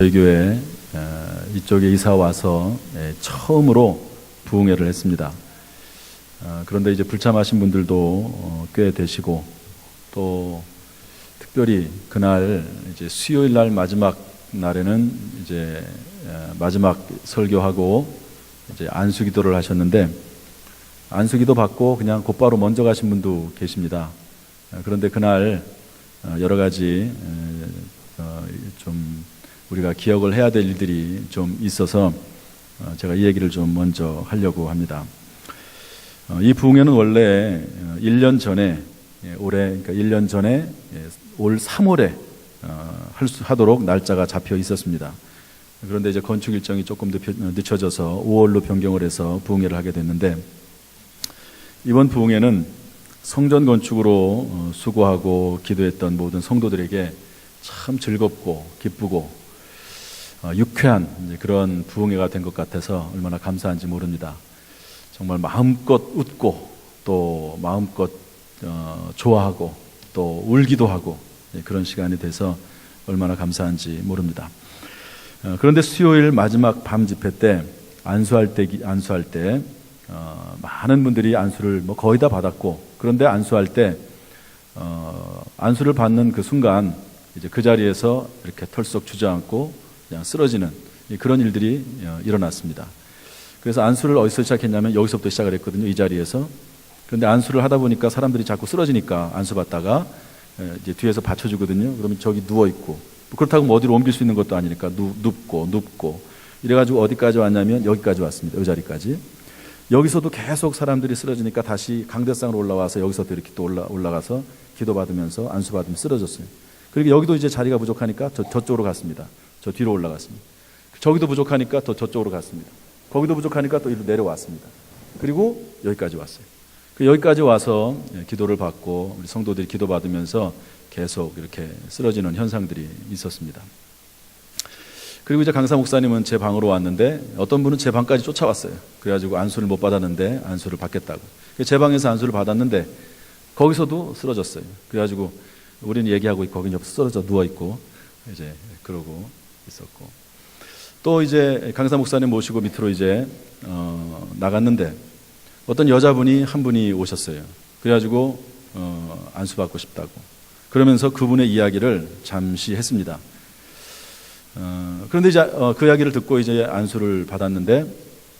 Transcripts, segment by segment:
저희 교회 이쪽에 이사 와서 처음으로 부흥회를 했습니다. 그런데 이제 불참하신 분들도 꽤 되시고, 또 특별히 그날 이제 수요일 날 마지막 날에는 이제 마지막 설교하고 이제 안수기도를 하셨는데, 안수기도 받고 그냥 곧바로 먼저 가신 분도 계십니다. 그런데 그날 여러 가지 좀 우리가 기억을 해야 될 일들이 좀 있어서 제가 이 얘기를 좀 먼저 하려고 합니다. 이 부흥회는 원래 1년 전에, 올해, 그러니까 1년 전에 올 3월에 하도록 날짜가 잡혀 있었습니다. 그런데 이제 건축 일정이 조금 늦춰져서 5월로 변경을 해서 부흥회를 하게 됐는데, 이번 부흥회는 성전 건축으로 수고하고 기도했던 모든 성도들에게 참 즐겁고 기쁘고 유쾌한 그런 부흥회가 된 것 같아서 얼마나 감사한지 모릅니다. 정말 마음껏 웃고 또 마음껏 좋아하고 또 울기도 하고 그런 시간이 돼서 얼마나 감사한지 모릅니다. 그런데 수요일 마지막 밤 집회 때 안수할 때 많은 분들이 안수를 거의 다 받았고, 그런데 안수할 때 안수를 받는 그 순간 이제 그 자리에서 이렇게 털썩 주저앉고 그냥 쓰러지는 그런 일들이 일어났습니다. 그래서 안수를 어디서 시작했냐면 여기서부터 시작을 했거든요, 이 자리에서. 그런데 안수를 하다 보니까 사람들이 자꾸 쓰러지니까 안수 받다가 이제 뒤에서 받쳐주거든요. 그러면 저기 누워 있고, 그렇다고 뭐 어디로 옮길 수 있는 것도 아니니까 눕고 이래가지고 어디까지 왔냐면 여기까지 왔습니다. 이 자리까지. 여기서도 계속 사람들이 쓰러지니까 다시 강대상으로 올라와서 여기서 또 이렇게 또 올라가서 기도받으면서 안수받으면 쓰러졌어요. 그리고 여기도 이제 자리가 부족하니까 저쪽으로 갔습니다. 저 뒤로 올라갔습니다. 저기도 부족하니까 또 저쪽으로 갔습니다. 거기도 부족하니까 또 이리로 내려왔습니다. 그리고 여기까지 왔어요. 여기까지 와서 기도를 받고 우리 성도들이 기도받으면서 계속 이렇게 쓰러지는 현상들이 있었습니다. 그리고 이제 강사 목사님은 제 방으로 왔는데, 어떤 분은 제 방까지 쫓아왔어요. 그래가지고 안수를 못 받았는데 안수를 받겠다고. 제 방에서 안수를 받았는데 거기서도 쓰러졌어요. 그래가지고 우리는 얘기하고 있고 거기 옆에 쓰러져 누워있고 이제 그러고 있었고, 또 이제 강사 목사님 모시고 밑으로 이제 나갔는데 어떤 여자분이 한 분이 오셨어요. 그래가지고 안수 받고 싶다고. 그러면서 그분의 이야기를 잠시 했습니다. 그런데 이제 그 이야기를 듣고 이제 안수를 받았는데,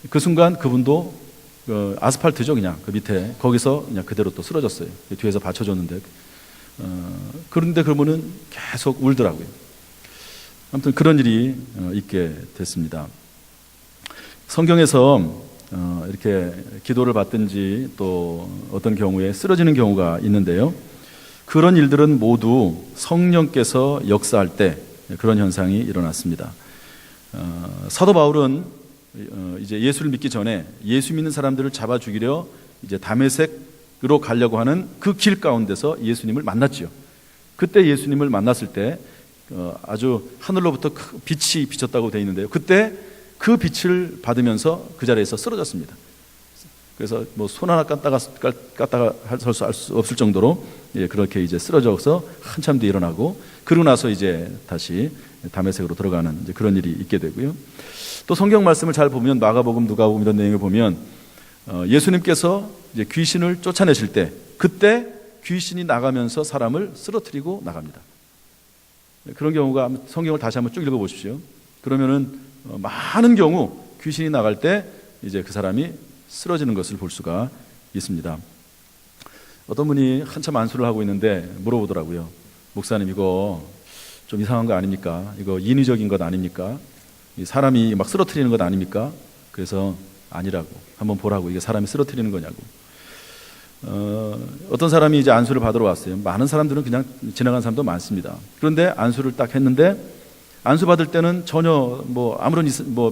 그 순간 그분도 아스팔트죠, 그냥 그 밑에 거기서 그냥 그대로 또 쓰러졌어요. 뒤에서 받쳐줬는데 그런데 그분은 계속 울더라고요. 아무튼 그런 일이 있게 됐습니다. 성경에서 이렇게 기도를 받든지 또 어떤 경우에 쓰러지는 경우가 있는데요, 그런 일들은 모두 성령께서 역사할 때 그런 현상이 일어났습니다. 사도 바울은 이제 예수를 믿기 전에 예수 믿는 사람들을 잡아 죽이려 이제 다메섹으로 가려고 하는 그 길 가운데서 예수님을 만났지요. 그때 예수님을 만났을 때 아주 하늘로부터 빛이 비쳤다고 되어 있는데요, 그때 그 빛을 받으면서 그 자리에서 쓰러졌습니다. 그래서 뭐 손 하나 깠다가 설 수 없을 정도로 그렇게 이제 쓰러져서 한참 뒤에 일어나고, 그러고 나서 이제 다시 다메섹으로 들어가는 이제 그런 일이 있게 되고요. 또 성경 말씀을 잘 보면 마가복음, 누가복음 이런 내용을 보면 예수님께서 이제 귀신을 쫓아내실 때 그때 귀신이 나가면서 사람을 쓰러뜨리고 나갑니다. 그런 경우가, 성경을 다시 한번 쭉 읽어보십시오. 그러면은 많은 경우 귀신이 나갈 때 이제 그 사람이 쓰러지는 것을 볼 수가 있습니다. 어떤 분이 한참 안수를 하고 있는데 물어보더라고요. 목사님, 이거 좀 이상한 거 아닙니까? 이거 인위적인 것 아닙니까? 사람이 막 쓰러뜨리는 것 아닙니까? 그래서 아니라고, 한번 보라고, 이게 사람이 쓰러뜨리는 거냐고. 어떤 사람이 이제 안수를 받으러 왔어요. 많은 사람들은 그냥 지나간 사람도 많습니다. 그런데 안수를 딱 했는데 안수 받을 때는 전혀 아무런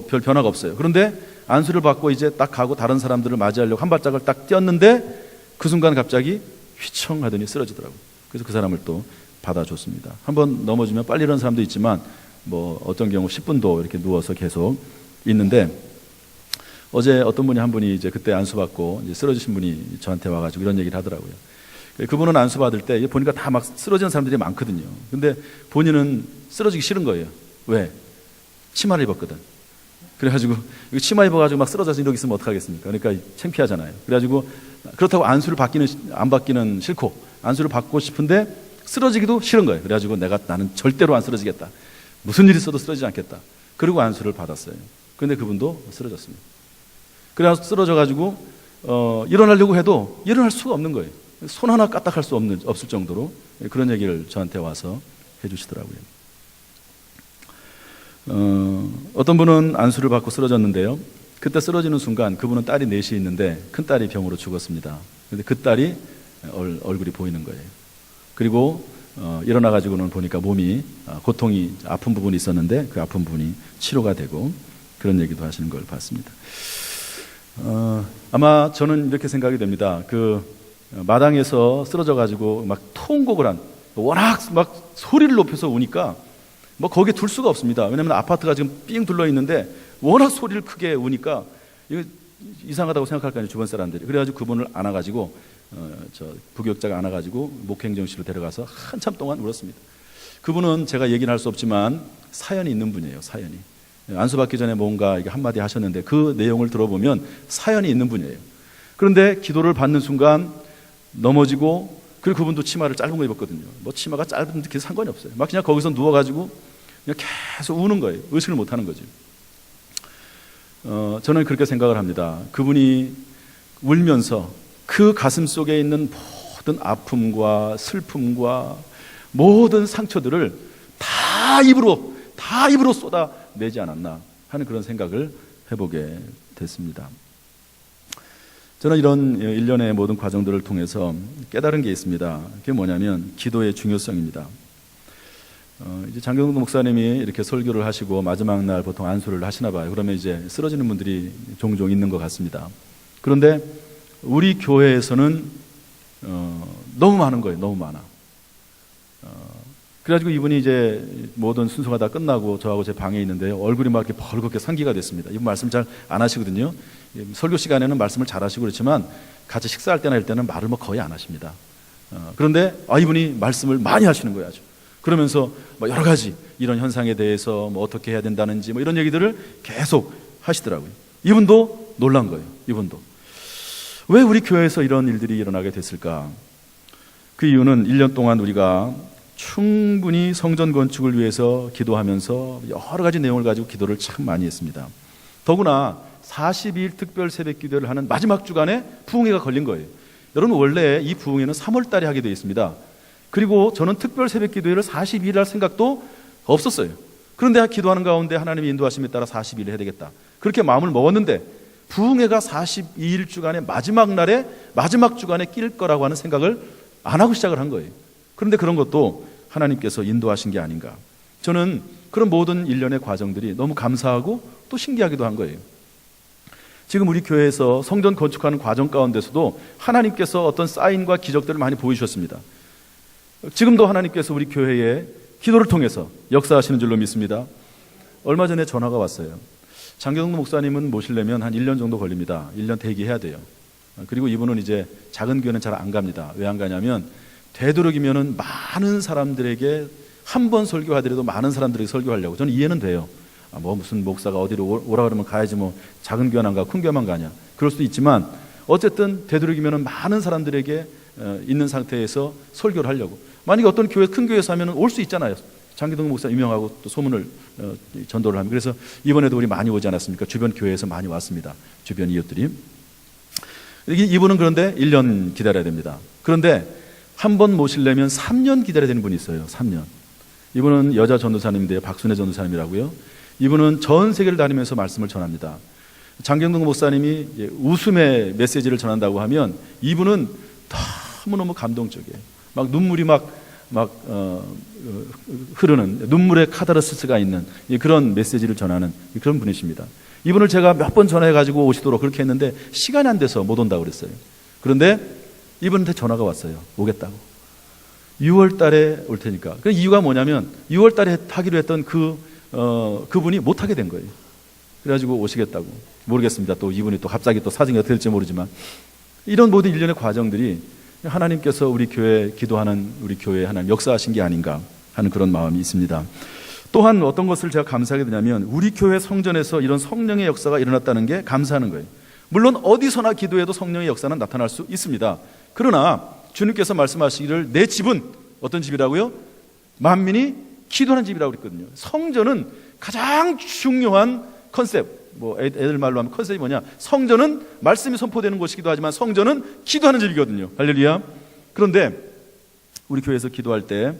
별 변화가 없어요. 그런데 안수를 받고 이제 딱 가고 다른 사람들을 맞이하려고 한 발짝을 딱 뛰었는데 그 순간 갑자기 휘청 하더니 쓰러지더라고요. 그래서 그 사람을 또 받아줬습니다. 한번 넘어지면 빨리 일어나는 사람도 있지만 어떤 경우 10분도 이렇게 누워서 계속 있는데, 어제 어떤 분이 한 분이 이제 그때 안수 받고 이제 쓰러지신 분이 저한테 와가지고 이런 얘기를 하더라고요. 그분은 안수 받을 때 보니까 다 막 쓰러지는 사람들이 많거든요. 근데 본인은 쓰러지기 싫은 거예요. 왜? 치마를 입었거든. 그래가지고 이거 치마 입어가지고 막 쓰러져서 이러고 있으면 어떡하겠습니까? 그러니까 창피하잖아요. 그래가지고 그렇다고 안수를 안 받기는 싫고 안수를 받고 싶은데 쓰러지기도 싫은 거예요. 그래가지고 나는 절대로 안 쓰러지겠다. 무슨 일이 있어도 쓰러지지 않겠다. 그리고 안수를 받았어요. 그런데 그분도 쓰러졌습니다. 그래서 쓰러져가지고 일어나려고 해도 일어날 수가 없는 거예요. 손 하나 까딱할 수 없을 정도로 그런 얘기를 저한테 와서 해주시더라고요. 어떤 분은 안수를 받고 쓰러졌는데요. 그때 쓰러지는 순간 그분은 딸이 넷이 있는데 큰 딸이 병으로 죽었습니다. 그런데 그 딸이 얼굴이 보이는 거예요. 그리고 일어나 가지고는 보니까 몸이 고통이 아픈 부분이 있었는데 그 아픈 부분이 치료가 되고 그런 얘기도 하시는 걸 봤습니다. 아마 저는 이렇게 생각이 됩니다. 그 마당에서 쓰러져 가지고 막 통곡을 한 워낙 막 소리를 높여서 우니까 뭐 거기에 둘 수가 없습니다. 왜냐하면 아파트가 지금 삥 둘러 있는데 워낙 소리를 크게 우니까 이거 이상하다고 생각할 거 아니에요, 주변 사람들이. 그래가지고 그분을 안아가지고 저 부교육자가 안아가지고 목행정실로 데려가서 한참 동안 울었습니다. 그분은 제가 얘기는 할 수 없지만 사연이 있는 분이에요. 사연이. 안수받기 전에 뭔가 이게 한마디 하셨는데 그 내용을 들어보면 사연이 있는 분이에요. 그런데 기도를 받는 순간 넘어지고, 그리고 그분도 치마를 짧은 거 입었거든요. 뭐 치마가 짧은 게 상관이 없어요. 막 그냥 거기서 누워가지고 그냥 계속 우는 거예요. 의식을 못하는 거죠. 저는 그렇게 생각을 합니다. 그분이 울면서 그 가슴 속에 있는 모든 아픔과 슬픔과 모든 상처들을 다 입으로 쏟아내지 않았나 하는 그런 생각을 해보게 됐습니다. 저는 이런 일련의 모든 과정들을 통해서 깨달은 게 있습니다. 그게 뭐냐면 기도의 중요성입니다. 이제 장경동 목사님이 이렇게 설교를 하시고 마지막 날 보통 안수를 하시나 봐요. 그러면 이제 쓰러지는 분들이 종종 있는 것 같습니다. 그런데 우리 교회에서는 너무 많은 거예요. 너무 많아. 그래가지고 이분이 이제 모든 순서가 다 끝나고 저하고 제 방에 있는데요. 얼굴이 막 이렇게 벌겋게 상기가 됐습니다. 이분 말씀 잘 안 하시거든요. 설교 시간에는 말씀을 잘 하시고 그렇지만 같이 식사할 때나 할 때는 말을 뭐 거의 안 하십니다. 그런데 이분이 말씀을 많이 하시는 거예요. 아주. 그러면서 뭐 여러 가지 이런 현상에 대해서 뭐 어떻게 해야 된다는지 뭐 이런 얘기들을 계속 하시더라고요. 이분도 놀란 거예요. 이분도. 왜 우리 교회에서 이런 일들이 일어나게 됐을까? 그 이유는 1년 동안 우리가 충분히 성전 건축을 위해서 기도하면서 여러 가지 내용을 가지고 기도를 참 많이 했습니다. 더구나 42일 특별 새벽 기도를 하는 마지막 주간에 부흥회가 걸린 거예요. 여러분, 원래 이 부흥회는 3월 달에 하게 되어 있습니다. 그리고 저는 특별 새벽 기도회를 42일 할 생각도 없었어요. 그런데 기도하는 가운데 하나님의 인도하심에 따라 42일 해야 되겠다. 그렇게 마음을 먹었는데 부흥회가 42일 주간의 마지막 날에 마지막 주간에 낄 거라고 하는 생각을 안 하고 시작을 한 거예요. 그런데 그런 것도 하나님께서 인도하신 게 아닌가. 저는 그런 모든 일련의 과정들이 너무 감사하고 또 신기하기도 한 거예요. 지금 우리 교회에서 성전 건축하는 과정 가운데서도 하나님께서 어떤 사인과 기적들을 많이 보여주셨습니다. 지금도 하나님께서 우리 교회에 기도를 통해서 역사하시는 줄로 믿습니다. 얼마 전에 전화가 왔어요. 장경동 목사님은 모시려면 한 1년 정도 걸립니다. 1년 대기해야 돼요. 그리고 이분은 이제 작은 교회는 잘 안 갑니다. 왜 안 가냐면 되도록이면은 많은 사람들에게 한 번 설교하더라도 많은 사람들에게 설교하려고. 저는 이해는 돼요. 뭐 무슨 목사가 어디로 오라 그러면 가야지 뭐 작은 교회만 가 큰 교회만 가냐. 그럴 수도 있지만 어쨌든 되도록이면은 많은 사람들에게 있는 상태에서 설교를 하려고. 만약에 어떤 교회 큰 교회에서 하면은 올 수 있잖아요. 장기동 목사 유명하고 또 소문을 전도를 합니다. 그래서 이번에도 우리 많이 오지 않았습니까? 주변 교회에서 많이 왔습니다. 주변 이웃들이. 이분은 그런데 1년 기다려야 됩니다. 그런데 한 번 모시려면 3년 기다려야 되는 분이 있어요. 3년. 이분은 여자 전도사님인데요. 박순애 전도사님이라고요. 이분은 전 세계를 다니면서 말씀을 전합니다. 장경동 목사님이 웃음의 메시지를 전한다고 하면 이분은 너무너무 감동적이에요. 막 눈물이 흐르는 눈물의 카타르시스가 있는 그런 메시지를 전하는 그런 분이십니다. 이분을 제가 몇 번 전화해가지고 오시도록 그렇게 했는데 시간이 안 돼서 못 온다고 그랬어요. 그런데 이분한테 전화가 왔어요. 오겠다고. 6월 달에 올 테니까. 그 이유가 뭐냐면 6월 달에 하기로 했던 그분이 못 하게 된 거예요. 그래가지고 오시겠다고. 모르겠습니다. 또 이분이 또 갑자기 또 사정이 어떻게 될지 모르지만 이런 모든 일련의 과정들이 하나님께서 우리 교회 기도하는 우리 교회에 하나님 역사하신 게 아닌가 하는 그런 마음이 있습니다. 또한 어떤 것을 제가 감사하게 되냐면 우리 교회 성전에서 이런 성령의 역사가 일어났다는 게 감사하는 거예요. 물론 어디서나 기도해도 성령의 역사는 나타날 수 있습니다. 그러나 주님께서 말씀하시기를 내 집은 어떤 집이라고요? 만민이 기도하는 집이라고 그랬거든요. 성전은 가장 중요한 컨셉, 애들 말로 하면 컨셉이 뭐냐? 성전은 말씀이 선포되는 곳이기도 하지만 성전은 기도하는 집이거든요. 할렐루야. 그런데 우리 교회에서 기도할 때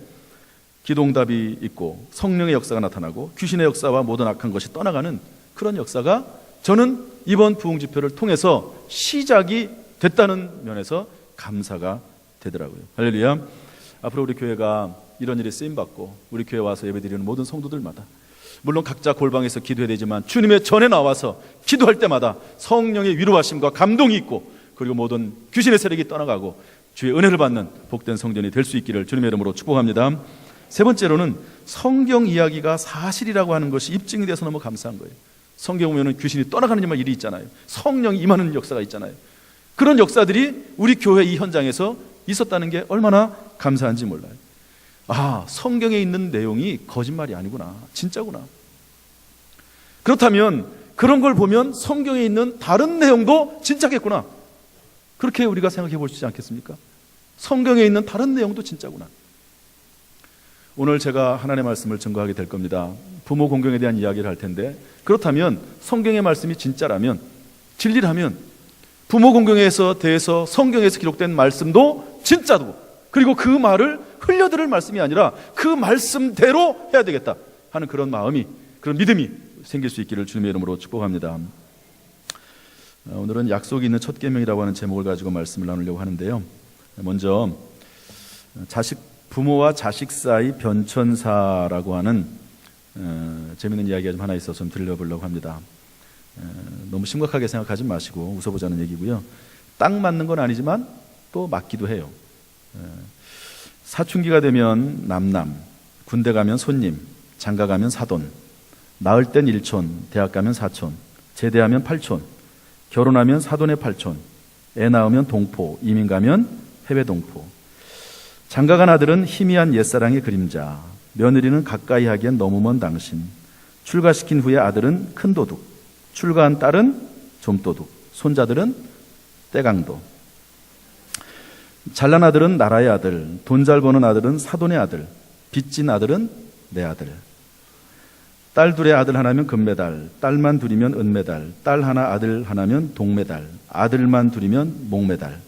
기도응답이 있고 성령의 역사가 나타나고 귀신의 역사와 모든 악한 것이 떠나가는 그런 역사가 저는 이번 부흥집회를 통해서 시작이 됐다는 면에서 감사가 되더라고요. 할렐루야. 앞으로 우리 교회가 이런 일에 쓰임받고 우리 교회 와서 예배드리는 모든 성도들마다 물론 각자 골방에서 기도해야 되지만 주님의 전에 나와서 기도할 때마다 성령의 위로하심과 감동이 있고 그리고 모든 귀신의 세력이 떠나가고 주의 은혜를 받는 복된 성전이 될 수 있기를 주님의 이름으로 축복합니다. 세 번째로는 성경 이야기가 사실이라고 하는 것이 입증이 돼서 너무 감사한 거예요. 성경 보면은 귀신이 떠나가는 일이 있잖아요. 성령이 임하는 역사가 있잖아요. 그런 역사들이 우리 교회 이 현장에서 있었다는 게 얼마나 감사한지 몰라요. 아, 성경에 있는 내용이 거짓말이 아니구나. 진짜구나. 그렇다면 그런 걸 보면 성경에 있는 다른 내용도 진짜겠구나. 그렇게 우리가 생각해 볼 수 있지 않겠습니까? 성경에 있는 다른 내용도 진짜구나. 오늘 제가 하나님의 말씀을 증거하게 될 겁니다. 부모 공경에 대한 이야기를 할 텐데 그렇다면 성경의 말씀이 진짜라면 진리라면 부모 공경에 대해서 성경에서 기록된 말씀도 진짜고 그리고 그 말을 흘려들을 말씀이 아니라 그 말씀대로 해야 되겠다 하는 그런 마음이 그런 믿음이 생길 수 있기를 주님의 이름으로 축복합니다. 오늘은 약속이 있는 첫 계명이라고 하는 제목을 가지고 말씀을 나누려고 하는데요. 먼저 부모와 자식 사이 변천사라고 하는 재미있는 이야기가 좀 하나 있어서 좀 들려보려고 합니다. 너무 심각하게 생각하지 마시고 웃어보자는 얘기고요. 딱 맞는 건 아니지만 또 맞기도 해요. 사춘기가 되면 남남, 군대 가면 손님, 장가 가면 사돈, 낳을 땐 일촌, 대학 가면 사촌, 제대하면 팔촌, 결혼하면 사돈의 팔촌, 애 낳으면 동포, 이민 가면 해외 동포. 장가간 아들은 희미한 옛사랑의 그림자, 며느리는 가까이 하기엔 너무 먼 당신, 출가시킨 후에 아들은 큰 도둑, 출가한 딸은 좀도둑, 손자들은 떼강도. 잘난 아들은 나라의 아들, 돈 잘 버는 아들은 사돈의 아들, 빚진 아들은 내 아들. 딸 둘의 아들 하나면 금메달, 딸만 둘이면 은메달, 딸 하나 아들 하나면 동메달, 아들만 둘이면 목메달.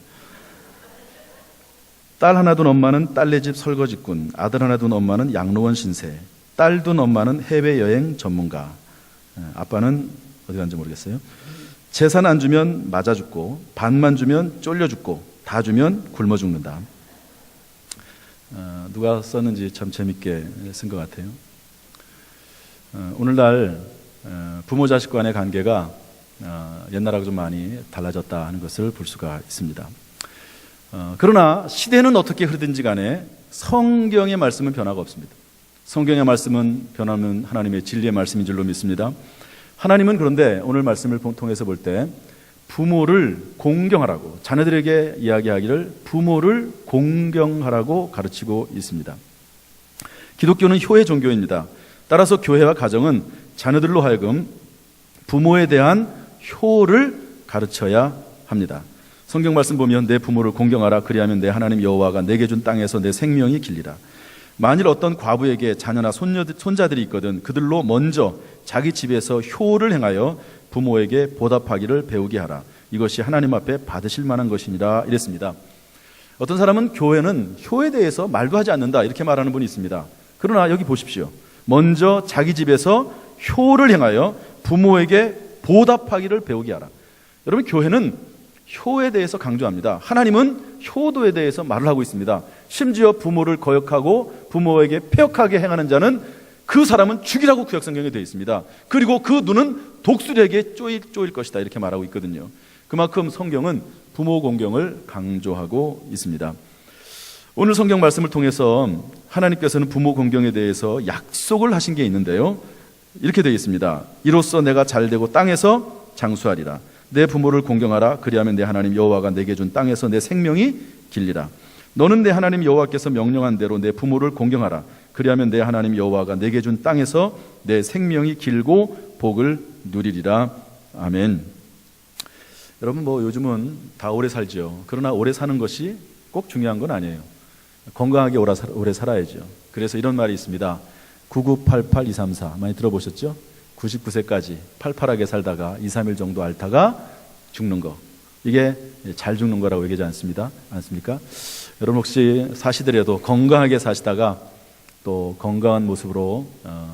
딸 하나 둔 엄마는 딸네 집 설거지꾼, 아들 하나 둔 엄마는 양로원 신세, 딸 둔 엄마는 해외여행 전문가, 아빠는 어디 갔는지 모르겠어요. 재산 안 주면 맞아 죽고, 반만 주면 쫄려 죽고, 다 주면 굶어 죽는다. 누가 썼는지 참 재밌게 쓴 것 같아요. 오늘날 부모 자식 간의 관계가 옛날하고 좀 많이 달라졌다 하는 것을 볼 수가 있습니다. 그러나 시대는 어떻게 흐르든지 간에 성경의 말씀은 변화가 없습니다. 성경의 말씀은 변하는 하나님의 진리의 말씀인 줄로 믿습니다. 하나님은 그런데 오늘 말씀을 통해서 볼 때 부모를 공경하라고, 자녀들에게 이야기하기를 부모를 공경하라고 가르치고 있습니다. 기독교는 효의 종교입니다. 따라서 교회와 가정은 자녀들로 하여금 부모에 대한 효를 가르쳐야 합니다. 성경 말씀 보면 내 부모를 공경하라, 그리하면 내 하나님 여호와가 내게 준 땅에서 내 생명이 길리라. 만일 어떤 과부에게 자녀나 손자들이 있거든 그들로 먼저 자기 집에서 효를 행하여 부모에게 보답하기를 배우게 하라. 이것이 하나님 앞에 받으실 만한 것이니라 이랬습니다. 어떤 사람은 교회는 효에 대해서 말도 하지 않는다 이렇게 말하는 분이 있습니다. 그러나 여기 보십시오. 먼저 자기 집에서 효를 행하여 부모에게 보답하기를 배우게 하라. 여러분, 교회는 효에 대해서 강조합니다. 하나님은 효도에 대해서 말을 하고 있습니다. 심지어 부모를 거역하고 부모에게 패역하게 행하는 자는 그 사람은 죽이라고 구약 성경에 되어 있습니다. 그리고 그 눈은 독수리에게 쪼일 것이다 이렇게 말하고 있거든요. 그만큼 성경은 부모 공경을 강조하고 있습니다. 오늘 성경 말씀을 통해서 하나님께서는 부모 공경에 대해서 약속을 하신 게 있는데요. 이렇게 되어 있습니다. 이로써 내가 잘되고 땅에서 장수하리라. 내 부모를 공경하라. 그리하면 내 하나님 여호와가 내게 준 땅에서 내 생명이 길리라. 너는 내 하나님 여호와께서 명령한 대로 내 부모를 공경하라. 그리하면 내 하나님 여호와가 내게 준 땅에서 내 생명이 길고 복을 누리리라. 아멘. 여러분 요즘은 다 오래 살죠. 그러나 오래 사는 것이 꼭 중요한 건 아니에요. 건강하게 오래 살아야죠. 그래서 이런 말이 있습니다. 9988234 많이 들어보셨죠? 99세까지 팔팔하게 살다가 2, 3일 정도 앓다가 죽는 거. 이게 잘 죽는 거라고 얘기하지 않습니까? 여러분 혹시 사시더라도 건강하게 사시다가 또 건강한 모습으로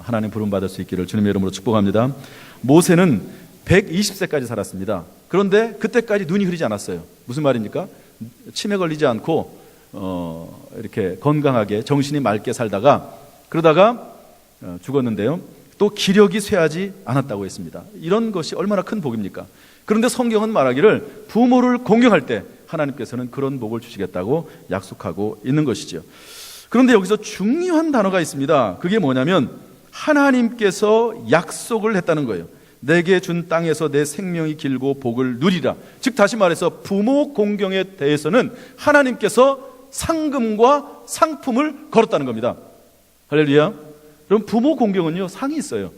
하나님 부름받을 수 있기를 주님의 이름으로 축복합니다. 모세는 120세까지 살았습니다. 그런데 그때까지 눈이 흐리지 않았어요. 무슨 말입니까? 치매 걸리지 않고 이렇게 건강하게 정신이 맑게 살다가 그러다가 죽었는데요. 또 기력이 쇠하지 않았다고 했습니다. 이런 것이 얼마나 큰 복입니까? 그런데 성경은 말하기를 부모를 공경할 때 하나님께서는 그런 복을 주시겠다고 약속하고 있는 것이죠. 그런데 여기서 중요한 단어가 있습니다. 그게 뭐냐면 하나님께서 약속을 했다는 거예요. 내게 준 땅에서 내 생명이 길고 복을 누리라. 즉 다시 말해서 부모 공경에 대해서는 하나님께서 상금과 상품을 걸었다는 겁니다. 할렐루야. 여러분 부모 공경은요 상이 있어요.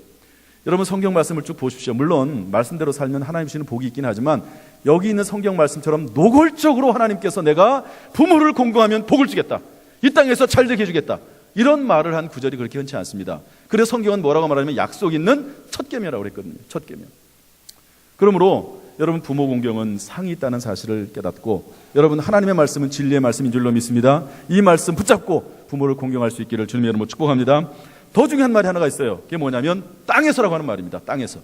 여러분 성경 말씀을 쭉 보십시오. 물론 말씀대로 살면 하나님 주시는 복이 있긴 하지만 여기 있는 성경 말씀처럼 노골적으로 하나님께서 내가 부모를 공경하면 복을 주겠다, 이 땅에서 잘되게 해주겠다, 이런 말을 한 구절이 그렇게 흔치 않습니다. 그래서 성경은 뭐라고 말하냐면 약속 있는 첫 계명이라고 그랬거든요. 첫 계명. 그러므로 여러분 부모 공경은 상이 있다는 사실을 깨닫고 여러분 하나님의 말씀은 진리의 말씀인 줄로 믿습니다. 이 말씀 붙잡고 부모를 공경할 수 있기를 주님의 이름으로 축복합니다. 더 중요한 말이 하나가 있어요. 그게 뭐냐면 땅에서라고 하는 말입니다. 땅에서.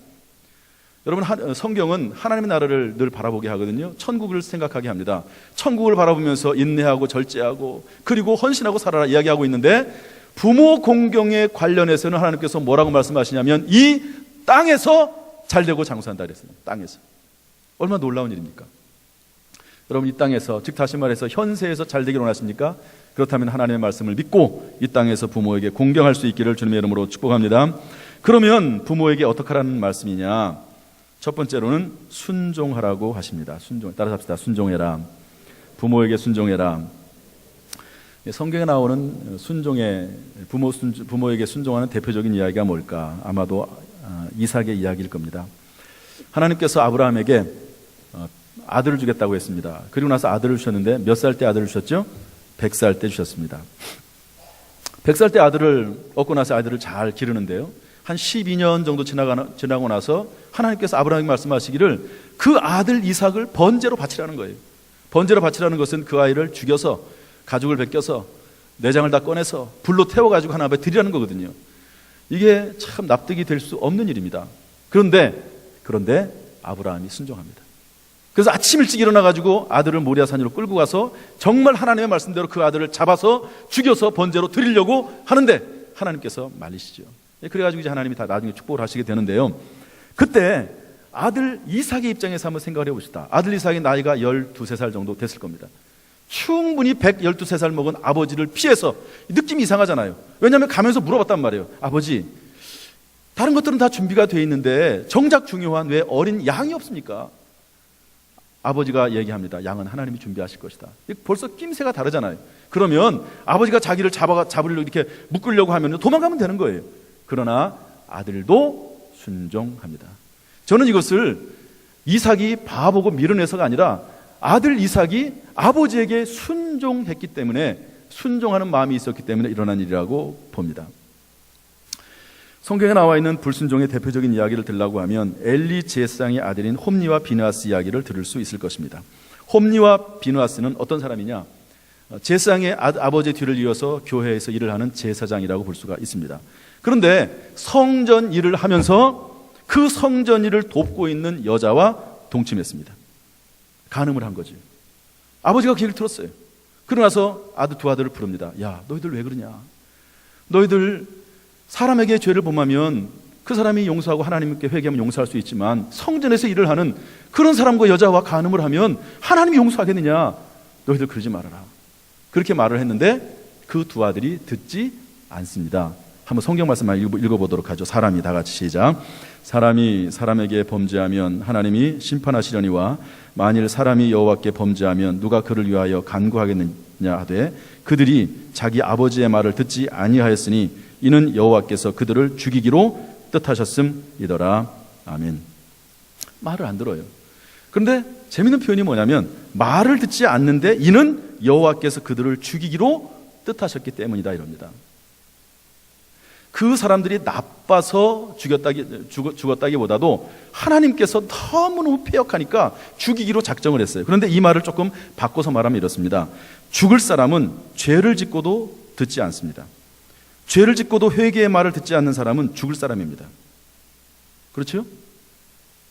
여러분 성경은 하나님의 나라를 늘 바라보게 하거든요. 천국을 생각하게 합니다. 천국을 바라보면서 인내하고 절제하고 그리고 헌신하고 살아라 이야기하고 있는데 부모 공경에 관련해서는 하나님께서 뭐라고 말씀하시냐면 이 땅에서 잘되고 장수한다 그랬어요. 땅에서. 얼마나 놀라운 일입니까? 여러분 이 땅에서, 즉 다시 말해서 현세에서 잘되기를 원하십니까? 그렇다면 하나님의 말씀을 믿고 이 땅에서 부모에게 공경할 수 있기를 주님의 이름으로 축복합니다. 그러면 부모에게 어떻게 하라는 말씀이냐? 첫 번째로는 순종하라고 하십니다. 따라서 합시다. 순종해라. 부모에게 순종해라. 성경에 나오는 부모에게 순종하는 대표적인 이야기가 뭘까? 아마도 이삭의 이야기일 겁니다. 하나님께서 아브라함에게 아들을 주겠다고 했습니다. 그리고 나서 아들을 주셨는데 몇 살 때 아들을 주셨죠? 100살 때 주셨습니다. 100살 때 아들을 얻고 나서 아들을 잘 기르는데요. 한 12년 정도 지나고 나서 하나님께서 아브라함에게 말씀하시기를 그 아들 이삭을 번제로 바치라는 거예요. 번제로 바치라는 것은 그 아이를 죽여서 가죽을 벗겨서 내장을 다 꺼내서 불로 태워가지고 하나님 앞에 드리라는 거거든요. 이게 참 납득이 될 수 없는 일입니다. 그런데 아브라함이 순종합니다. 그래서 아침 일찍 일어나가지고 아들을 모리아산 위로 끌고 가서 정말 하나님의 말씀대로 그 아들을 잡아서 죽여서 번제로 드리려고 하는데 하나님께서 말리시죠. 그래가지고 이제 하나님이 다 나중에 축복을 하시게 되는데요. 그때 아들 이삭의 입장에서 한번 생각을 해봅시다. 아들 이삭의 나이가 12~13살 정도 됐을 겁니다. 충분히 112~13살 먹은 아버지를 피해서, 느낌이 이상하잖아요. 왜냐하면 가면서 물어봤단 말이에요. 아버지, 다른 것들은 다 준비가 되어 있는데 정작 중요한 왜 어린 양이 없습니까? 아버지가 얘기합니다. 양은 하나님이 준비하실 것이다. 벌써 낌새가 다르잖아요. 그러면 아버지가 자기를 잡으려고 이렇게 묶으려고 하면 도망가면 되는 거예요. 그러나 아들도 순종합니다. 저는 이것을 이삭이 바보고 미련해서가 아니라 아들 이삭이 아버지에게 순종했기 때문에, 순종하는 마음이 있었기 때문에 일어난 일이라고 봅니다. 성경에 나와 있는 불순종의 대표적인 이야기를 들라고 하면 엘리 제사장의 아들인 홈리와 비느하스 이야기를 들을 수 있을 것입니다. 홈리와 비느하스는 어떤 사람이냐? 제사장의 아버지의 뒤를 이어서 교회에서 일을 하는 제사장이라고 볼 수가 있습니다. 그런데 성전 일을 하면서 그 성전 일을 돕고 있는 여자와 동침했습니다. 간음을 한 거죠. 아버지가 그 얘기를 들었어요. 그러고 나서 두 아들을 부릅니다. 야, 너희들 왜 그러냐? 너희들 사람에게 죄를 범하면 그 사람이 용서하고 하나님께 회개하면 용서할 수 있지만 성전에서 일을 하는 그런 사람과 여자와 간음을 하면 하나님이 용서하겠느냐? 너희들 그러지 말아라. 그렇게 말을 했는데 그 두 아들이 듣지 않습니다. 한번 성경 말씀만 읽어보도록 하죠. 사람이 다 같이 시작. 사람이 사람에게 범죄하면 하나님이 심판하시려니와 만일 사람이 여호와께 범죄하면 누가 그를 위하여 간구하겠느냐 하되 그들이 자기 아버지의 말을 듣지 아니하였으니 이는 여호와께서 그들을 죽이기로 뜻하셨음이더라. 아멘. 말을 안 들어요. 그런데 재밌는 표현이 뭐냐면 말을 듣지 않는데 이는 여호와께서 그들을 죽이기로 뜻하셨기 때문이다 이럽니다. 그 사람들이 나빠서 죽었다기보다도 하나님께서 너무너무 패역하니까 죽이기로 작정을 했어요. 그런데 이 말을 조금 바꿔서 말하면 이렇습니다. 죽을 사람은 죄를 짓고도 듣지 않습니다. 죄를 짓고도 회개의 말을 듣지 않는 사람은 죽을 사람입니다. 그렇죠?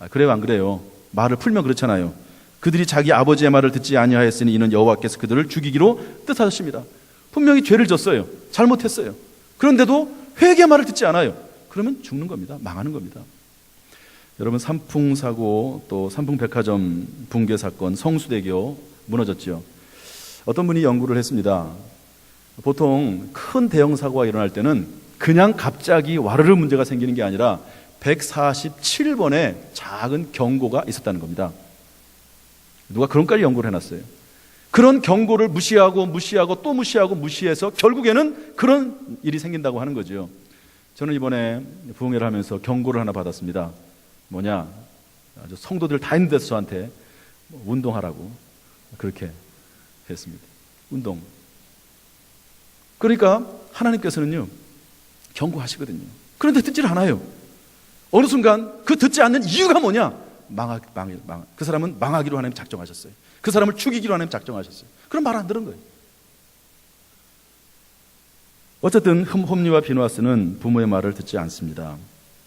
그래요, 안 그래요? 말을 풀면 그렇잖아요. 그들이 자기 아버지의 말을 듣지 아니하였으니 이는 여호와께서 그들을 죽이기로 뜻하셨습니다. 분명히 죄를 졌어요. 잘못했어요. 그런데도 회개의 말을 듣지 않아요. 그러면 죽는 겁니다. 망하는 겁니다. 여러분, 삼풍사고 또 삼풍백화점 붕괴 사건, 성수대교 무너졌죠. 어떤 분이 연구를 했습니다. 보통 큰 대형 사고가 일어날 때는 그냥 갑자기 와르르 문제가 생기는 게 아니라 147번의 작은 경고가 있었다는 겁니다. 누가 그런까지 연구를 해놨어요. 그런 경고를 무시하고 또 무시해서 결국에는 그런 일이 생긴다고 하는 거죠. 저는 이번에 부흥회를 하면서 경고를 하나 받았습니다. 뭐냐, 아주 성도들 다 있는 데서 저한테 운동하라고 그렇게 했습니다. 운동. 그러니까 하나님께서는요 경고하시거든요. 그런데 듣질 않아요. 어느 순간 그 듣지 않는 이유가 뭐냐? 그 사람은 망하기로 하나님 작정하셨어요. 그 사람을 죽이기로 하나님 작정하셨어요. 그럼 말 안 들은 거예요. 어쨌든 홈리와 비누아스는 부모의 말을 듣지 않습니다.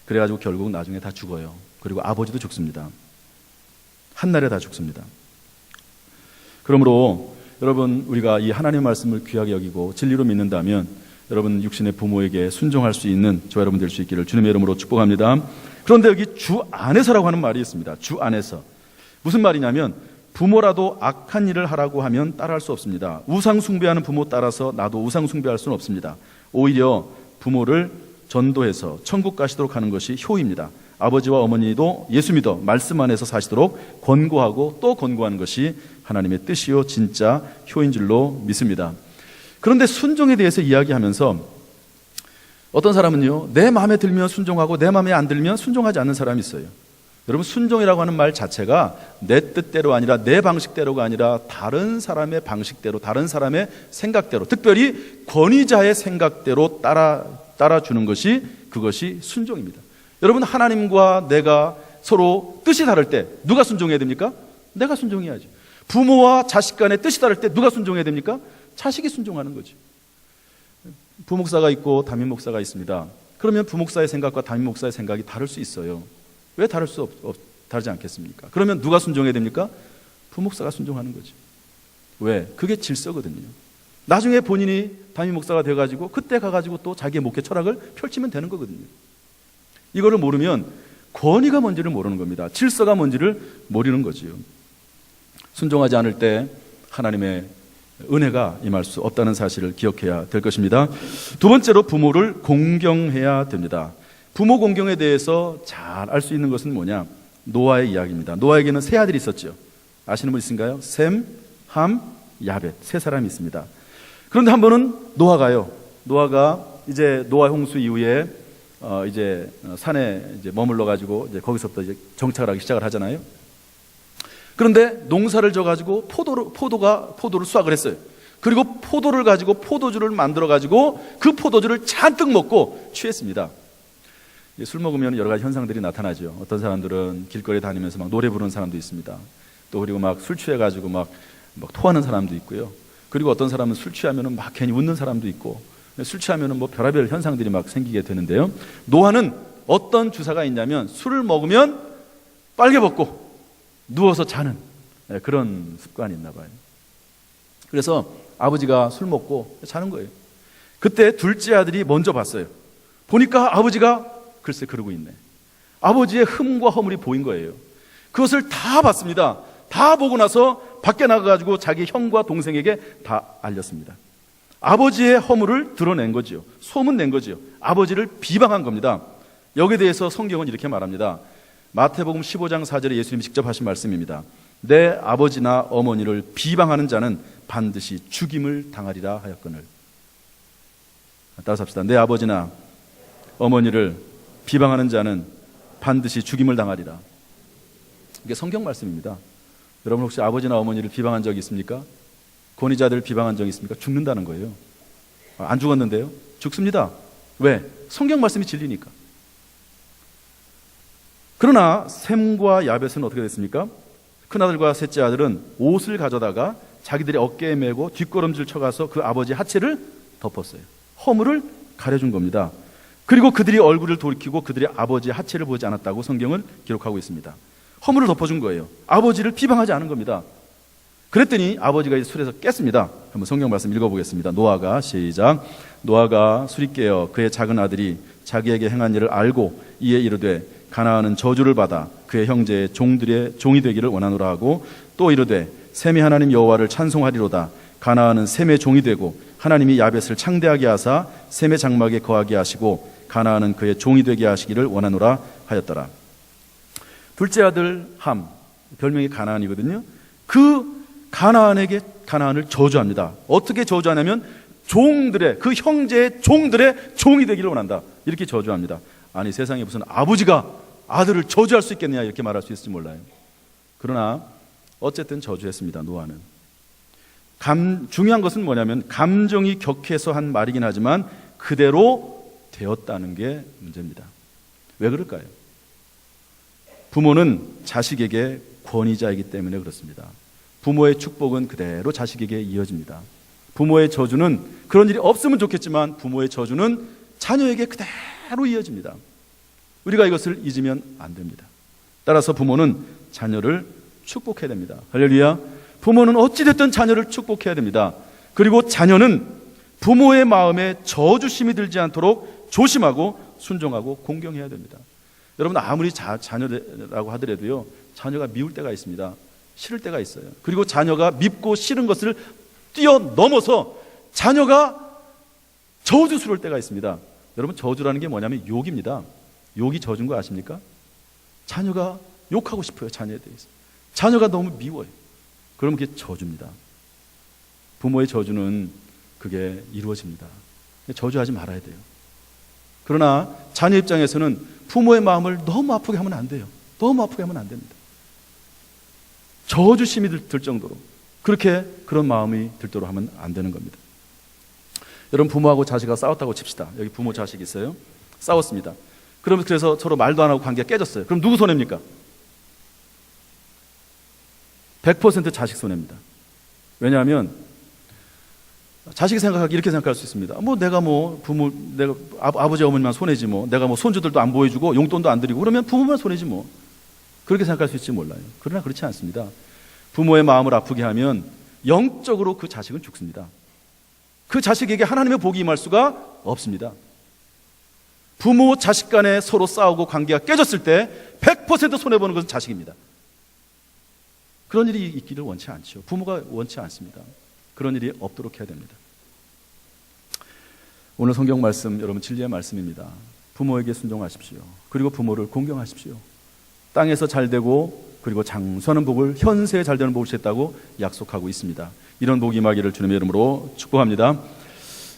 그래가지고 결국 나중에 다 죽어요. 그리고 아버지도 죽습니다. 한날에 다 죽습니다. 그러므로 여러분, 우리가 이 하나님의 말씀을 귀하게 여기고 진리로 믿는다면 여러분 육신의 부모에게 순종할 수 있는 저 여러분 될 수 있기를 주님의 이름으로 축복합니다. 그런데 여기 주 안에서라고 하는 말이 있습니다. 주 안에서. 무슨 말이냐면 부모라도 악한 일을 하라고 하면 따라할 수 없습니다. 우상 숭배하는 부모 따라서 나도 우상 숭배할 수는 없습니다. 오히려 부모를 전도해서 천국 가시도록 하는 것이 효입니다. 아버지와 어머니도 예수 믿어 말씀 안에서 사시도록 권고하고 또 권고하는 것이 하나님의 뜻이요 진짜 효인 줄로 믿습니다. 그런데 순종에 대해서 이야기하면서 어떤 사람은요, 내 마음에 들면 순종하고 내 마음에 안 들면 순종하지 않는 사람이 있어요. 여러분, 순종이라고 하는 말 자체가 내 뜻대로 아니라 내 방식대로가 아니라 다른 사람의 방식대로, 다른 사람의 생각대로, 특별히 권위자의 생각대로 따라주는 것이, 그것이 순종입니다. 여러분, 하나님과 내가 서로 뜻이 다를 때 누가 순종해야 됩니까? 내가 순종해야죠. 부모와 자식 간의 뜻이 다를 때 누가 순종해야 됩니까? 자식이 순종하는 거죠. 부목사가 있고 담임 목사가 있습니다. 그러면 부목사의 생각과 담임 목사의 생각이 다를 수 있어요. 왜 다르지 않겠습니까? 그러면 누가 순종해야 됩니까? 부목사가 순종하는 거죠. 왜? 그게 질서거든요. 나중에 본인이 담임 목사가 돼가지고 그때 가가지고 또 자기의 목회 철학을 펼치면 되는 거거든요. 이거를 모르면 권위가 뭔지를 모르는 겁니다. 질서가 뭔지를 모르는 거지요. 순종하지 않을 때 하나님의 은혜가 임할 수 없다는 사실을 기억해야 될 것입니다. 두 번째로 부모를 공경해야 됩니다. 부모 공경에 대해서 잘 알 수 있는 것은 뭐냐? 노아의 이야기입니다. 노아에게는 세 아들이 있었죠. 아시는 분 있으신가요? 셈, 함, 야벳, 세 사람이 있습니다. 그런데 한 번은 노아가 이제 노아 홍수 이후에 이제 산에 이제 머물러 가지고 이제 거기서부터 이제 정착을 하기 시작을 하잖아요. 그런데 농사를 져가지고 포도를 수확을 했어요. 그리고 포도를 가지고 포도주를 만들어 가지고 그 포도주를 잔뜩 먹고 취했습니다. 술 먹으면 여러 가지 현상들이 나타나죠. 어떤 사람들은 길거리 다니면서 막 노래 부르는 사람도 있습니다. 또 그리고 막 술 취해 가지고 막 토하는 사람도 있고요. 그리고 어떤 사람은 술 취하면은 막 괜히 웃는 사람도 있고, 술 취하면은 뭐 별의별 현상들이 막 생기게 되는데요. 노아는 어떤 주사가 있냐면 술을 먹으면 빨개 벗고 누워서 자는 그런 습관이 있나 봐요. 그래서 아버지가 술 먹고 자는 거예요. 그때 둘째 아들이 먼저 봤어요. 보니까 아버지가 글쎄 그러고 있네. 아버지의 흠과 허물이 보인 거예요. 그것을 다 봤습니다. 다 보고 나서 밖에 나가가지고 자기 형과 동생에게 다 알렸습니다. 아버지의 허물을 드러낸 거지요. 소문낸 거지요. 아버지를 비방한 겁니다. 여기에 대해서 성경은 이렇게 말합니다. 마태복음 15장 4절에 예수님이 직접 하신 말씀입니다. 내 아버지나 어머니를 비방하는 자는 반드시 죽임을 당하리라 하였거늘. 따라서 합시다. 내 아버지나 어머니를 비방하는 자는 반드시 죽임을 당하리라. 이게 성경 말씀입니다. 여러분 혹시 아버지나 어머니를 비방한 적이 있습니까? 권위자들을 비방한 적이 있습니까? 죽는다는 거예요. 안 죽었는데요? 죽습니다. 왜? 성경 말씀이 진리니까. 그러나 셈과 야벳은 어떻게 됐습니까? 큰아들과 셋째 아들은 옷을 가져다가 자기들의 어깨에 메고 뒷걸음질 쳐가서 그 아버지의 하체를 덮었어요. 허물을 가려준 겁니다. 그리고 그들이 얼굴을 돌이키고 그들의 아버지의 하체를 보지 않았다고 성경을 기록하고 있습니다. 허물을 덮어준 거예요. 아버지를 비방하지 않은 겁니다. 그랬더니 아버지가 이제 술에서 깼습니다. 한번 성경 말씀 읽어보겠습니다. 노아가 시작. 노아가 술이 깨어 그의 작은 아들이 자기에게 행한 일을 알고 이에 이르되 가나안은 저주를 받아 그의 형제의 종들의 종이 되기를 원하노라 하고 또 이르되 셈이 하나님 여호와를 찬송하리로다. 가나안은 셈의 종이 되고 하나님이 야벳을 창대하게 하사 셈의 장막에 거하게 하시고 가나안은 그의 종이 되게 하시기를 원하노라 하였더라. 둘째 아들 함, 별명이 가나안이거든요. 그 가나안에게 가나안을 저주합니다. 어떻게 저주하냐면 종들의, 그 형제의 종들의 종이 되기를 원한다. 이렇게 저주합니다. 아니 세상에 무슨 아버지가 아들을 저주할 수 있겠느냐 이렇게 말할 수 있을지 몰라요. 그러나 어쨌든 저주했습니다. 노아는. 중요한 것은 뭐냐면 감정이 격해서 한 말이긴 하지만 그대로 되었다는 게 문제입니다. 왜 그럴까요? 부모는 자식에게 권위자이기 때문에 그렇습니다. 부모의 축복은 그대로 자식에게 이어집니다. 부모의 저주는 그런 일이 없으면 좋겠지만 부모의 저주는 자녀에게 그대로 이어집니다. 우리가 이것을 잊으면 안 됩니다. 따라서 부모는 자녀를 축복해야 됩니다. 할렐루야. 부모는 어찌됐든 자녀를 축복해야 됩니다. 그리고 자녀는 부모의 마음에 저주심이 들지 않도록 조심하고 순종하고 공경해야 됩니다. 여러분 아무리 자녀라고 하더라도요, 자녀가 미울 때가 있습니다. 싫을 때가 있어요. 그리고 자녀가 밉고 싫은 것을 뛰어넘어서 자녀가 저주스러울 때가 있습니다. 여러분 저주라는 게 뭐냐면 욕입니다. 욕이 저주인 거 아십니까? 자녀가 욕하고 싶어요. 자녀에 대해서. 자녀가 너무 미워요. 그러면 그게 저주입니다. 부모의 저주는 그게 이루어집니다. 저주하지 말아야 돼요. 그러나 자녀 입장에서는 부모의 마음을 너무 아프게 하면 안 돼요. 너무 아프게 하면 안 됩니다. 저주심이 들 정도로 그런 마음이 들도록 하면 안 되는 겁니다. 여러분 부모하고 자식하고 싸웠다고 칩시다. 여기 부모 자식 있어요. 싸웠습니다. 그래서 서로 말도 안 하고 관계가 깨졌어요. 그럼 누구 손해입니까? 100% 자식 손해입니다. 왜냐하면 자식이 이렇게 생각할 수 있습니다. 내가 아버지 어머니만 손해지 내가 손주들도 안 보여주고 용돈도 안 드리고 그러면 부모만 손해지 그렇게 생각할 수 있을지 몰라요. 그러나 그렇지 않습니다. 부모의 마음을 아프게 하면 영적으로 그 자식은 죽습니다. 그 자식에게 하나님의 복이 임할 수가 없습니다. 부모 자식 간에 서로 싸우고 관계가 깨졌을 때 100% 손해보는 것은 자식입니다. 그런 일이 있기를 원치 않죠. 부모가 원치 않습니다. 그런 일이 없도록 해야 됩니다. 오늘 성경 말씀 여러분 진리의 말씀입니다. 부모에게 순종하십시오. 그리고 부모를 공경하십시오. 땅에서 잘되고 그리고 장수하는 복을 현세에 잘되는 복을 주셨다고 약속하고 있습니다. 이런 복이 임하기를 주님의 이름으로 축복합니다.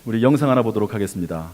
우리 영상 하나 보도록 하겠습니다.